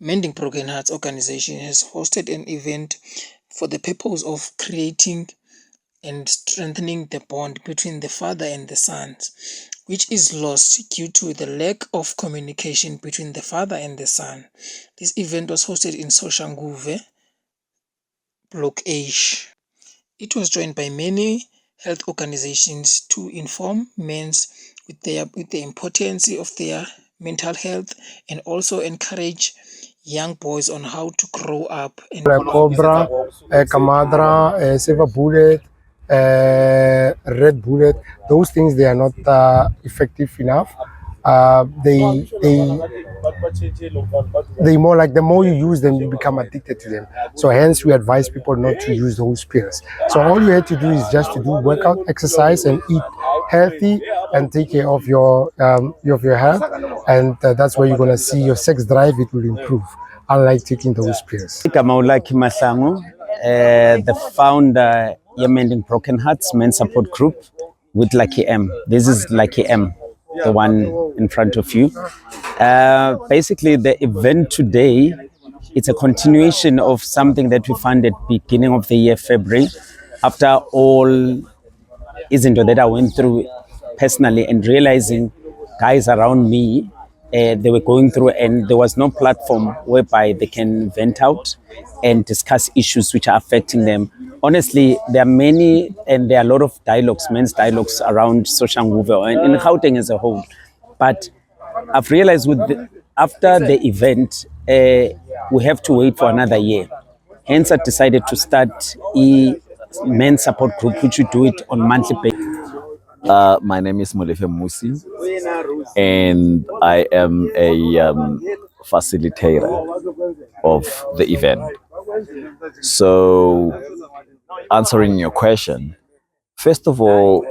Mending Broken Hearts organization has hosted an event for the purpose of creating and strengthening the bond between the father and the sons, which is lost due to the lack of communication between the father and the son. This event was hosted in Soshanguve, Block H. It was joined by many health organizations to inform men with the importance of their mental health and also encourage young boys on how to grow up and Cobra, Kamadra, Silver Bullet, Red Bullet. Those things they are not effective enough. They more like the more you use them, you become addicted to them. So hence we advise people not to use those pills. So all you have to do is just to do workout, exercise, and eat healthy and take care of your health, and that's where you're gonna see your sex drive. It will improve, unlike taking those pills. Maulaki Masango, the founder, Mending Broken Hearts Men Support Group with Lucky M. This is Lucky M, the one in front of you. Basically, the event today, it's a continuation of something that we funded beginning of the year, February, after all izinto that I went through personally and realizing guys around me, they were going through and there was no platform whereby they can vent out and discuss issues which are affecting them. Honestly, there are many and there are a lot of dialogues, men's dialogues around Soshanguve and in Gauteng as a whole. But I've realized after the event, we have to wait for another year. Hence, I decided to start a men's support group, which we do it on monthly basis. My name is Molefe Musi, and I am a facilitator of the event. So, answering your question, first of all,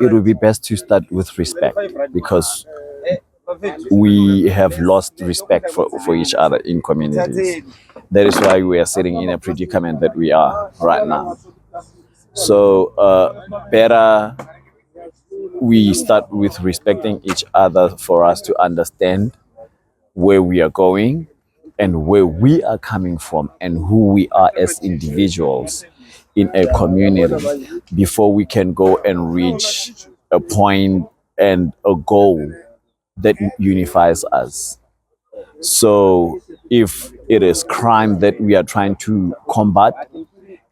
it would be best to start with respect because we have lost respect for each other in communities. That is why we are sitting in a predicament that we are right now. So, better we start with respecting each other for us to understand where we are going and where we are coming from and who we are as individuals in a community before we can go and reach a point and a goal that unifies us. So if it is crime that we are trying to combat,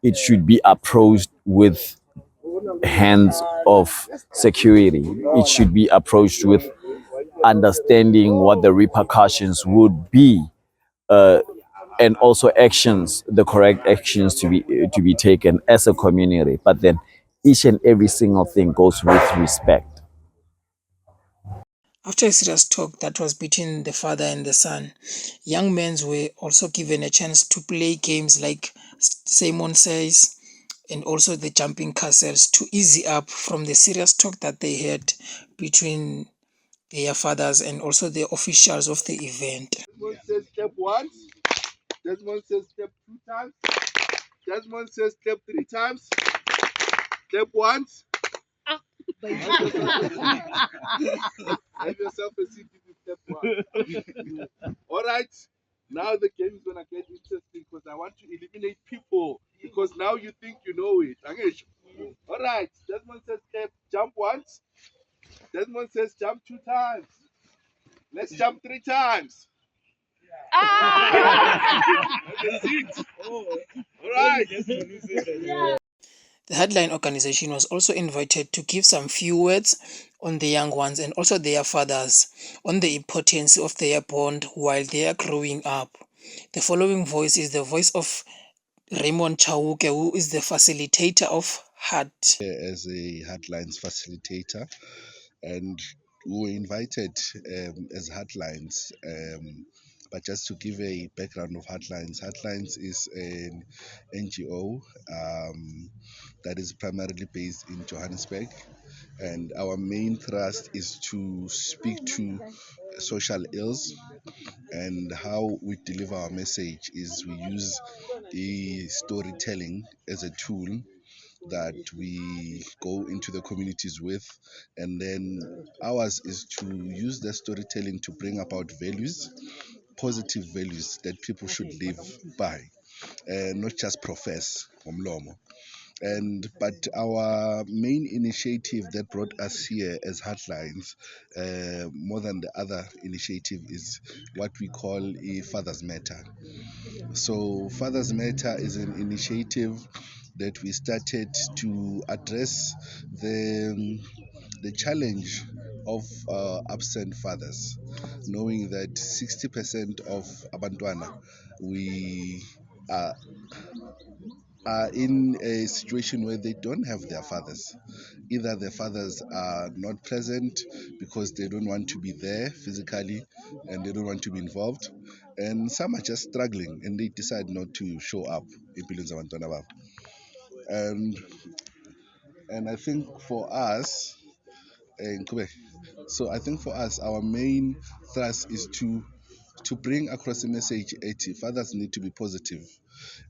it should be approached with hands of security. It should be approached with understanding what the repercussions would be, and also actions, the correct actions to be taken as a community. But then each and every single thing goes with respect. after a serious talk that was between the father and the son, young men were also given a chance to play games like Simon Says and also the jumping castles to easy up from the serious talk that they had between their fathers and also the officials of the event. Desmond says step once. Desmond says step 2 times. Desmond says step 3 times. Step once. Have yourself a seat with step 1. All right. Now the game is gonna get interesting because I want to eliminate people because now you think you know it. All right. Desmond says step jump once. Desmond says jump 2 times. Let's jump 3 times. Have a seat. All right. The Headline organization was also invited to give some few words on the young ones and also their fathers on the importance of their bond while they are growing up. The following voice is the voice of Raymond Chauke, who is the facilitator of HAT. As a Headlines facilitator, and we were invited as Headlines. But just to give a background of Headlines is an NGO that is primarily based in Johannesburg, and our main thrust is to speak to social ills, and how we deliver our message is we use the storytelling as a tool that we go into the communities with, and then ours is to use the storytelling to bring about values positive values that people should live by, not just profess ngomlomo. But our main initiative that brought us here as Heartlines, more than the other initiative, is what we call a Fathers Matter. So Fathers Matter is an initiative that we started to address the challenge of absent fathers, knowing that 60% of abantwana we are in a situation where they don't have their fathers. Either their fathers are not present because they don't want to be there physically and they don't want to be involved, and some are just struggling and they decide not to show up in Billions of Abantwana. And I think for us, so I think for us, our main thrust is to bring across a message that fathers need to be positive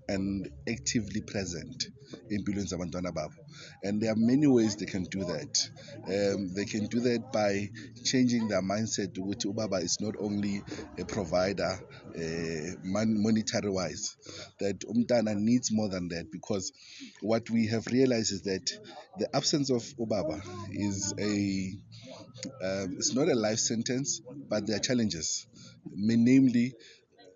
and actively present in Billions of Abantwana Babo. And there are many ways they can do that. They can do that by changing their mindset, which Ubaba is not only a provider, monetary wise, that Umtana needs more than that, because what we have realized is that the absence of Ubaba is it's not a life sentence, but there are challenges. Namely,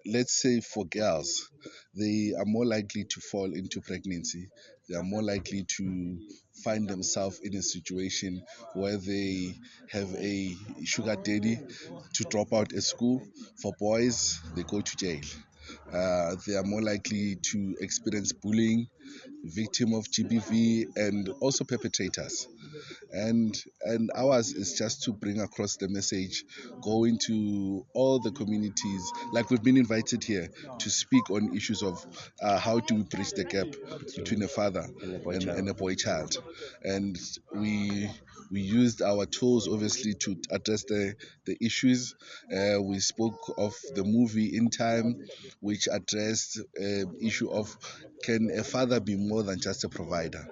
let's say for girls, they are more likely to fall into pregnancy. They are more likely to find themselves in a situation where they have a sugar daddy to drop out of school. For boys, they go to jail. They are more likely to experience bullying, victim of GBV, and also perpetrators. And ours is just to bring across the message, go into all the communities. Like, we've been invited here to speak on issues of how do we bridge the gap between a father and a boy child. And we used our tools obviously to address the issues. We spoke of the movie In Time, which addressed issue of, can a father be more than just a provider,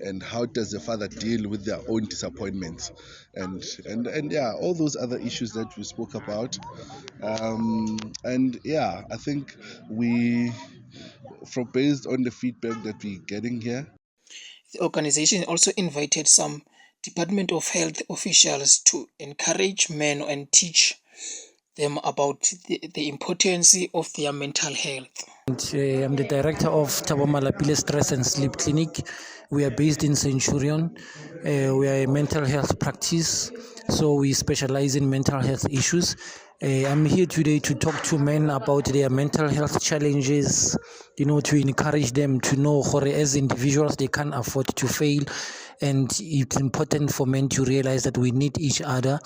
and how does a father deal with their own disappointments, and yeah, all those other issues that we spoke about. And yeah, I think based on the feedback that we're getting here, The organization also invited some Department of Health officials to encourage men and teach them about the importance of their mental health. I'm the director of Thabo Malapile Stress and Sleep Clinic. We are based in Centurion. We are a mental health practice, so we specialize in mental health issues. I'm here today to talk to men about their mental health challenges, to encourage them to know as individuals they can't afford to fail. And it's important for men to realize that we need each other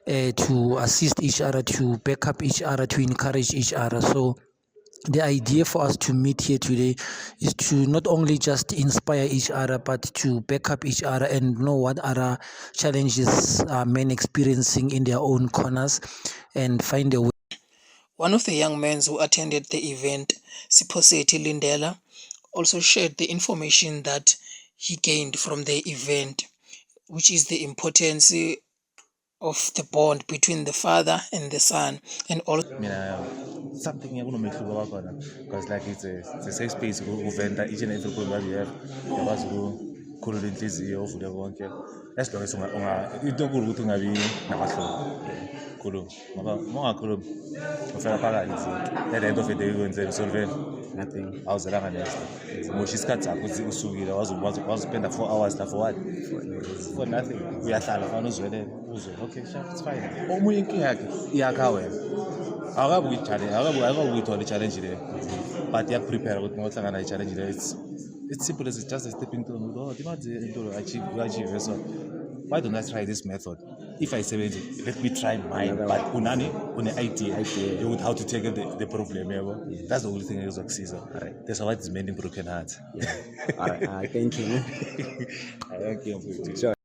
to assist each other, to back up each other, to encourage each other. So the idea for us to meet here today is to not only just inspire each other, but to back up each other and know what other challenges are men experiencing in their own corners and find a way. One of the young men who attended the event, Siposeti Lindela, also shared the information that he gained from the event, which is the importance of the bond between the father and the son, and also Something kunomehluko wakhona, because like it's a safe space uventa each and every problem that you have, uyakwazi ukukhulula inhliziyo uvule konke, as long as into enkulu ukuthi ungabi namahloni khuluma, ngoba uma ungakhulumi ufika phakathi at the end of the day ukwenzeni usolve nothing, awuzelanga next umosha isikhathi sakho ukuthi usukile wazipenda 4 hours la for what, for nothing. Uyahlala fana uzwelele uzwe okay sharp, it's fine. Omunye inkinga yakhe iyakha wena, akabe uyithola i-challenge leyo, but iyakuprepare ukuthi uma uhlangana i-challenge leyo, it's simple as it's just a stepping stone. Achieve. So why don't I try this method? If I say let me try mine, but unani idea with how to tackle the problem. That's the only thing I succeed. That's why it's mending broken hearts. All right. Thank you. Thank you. Sure.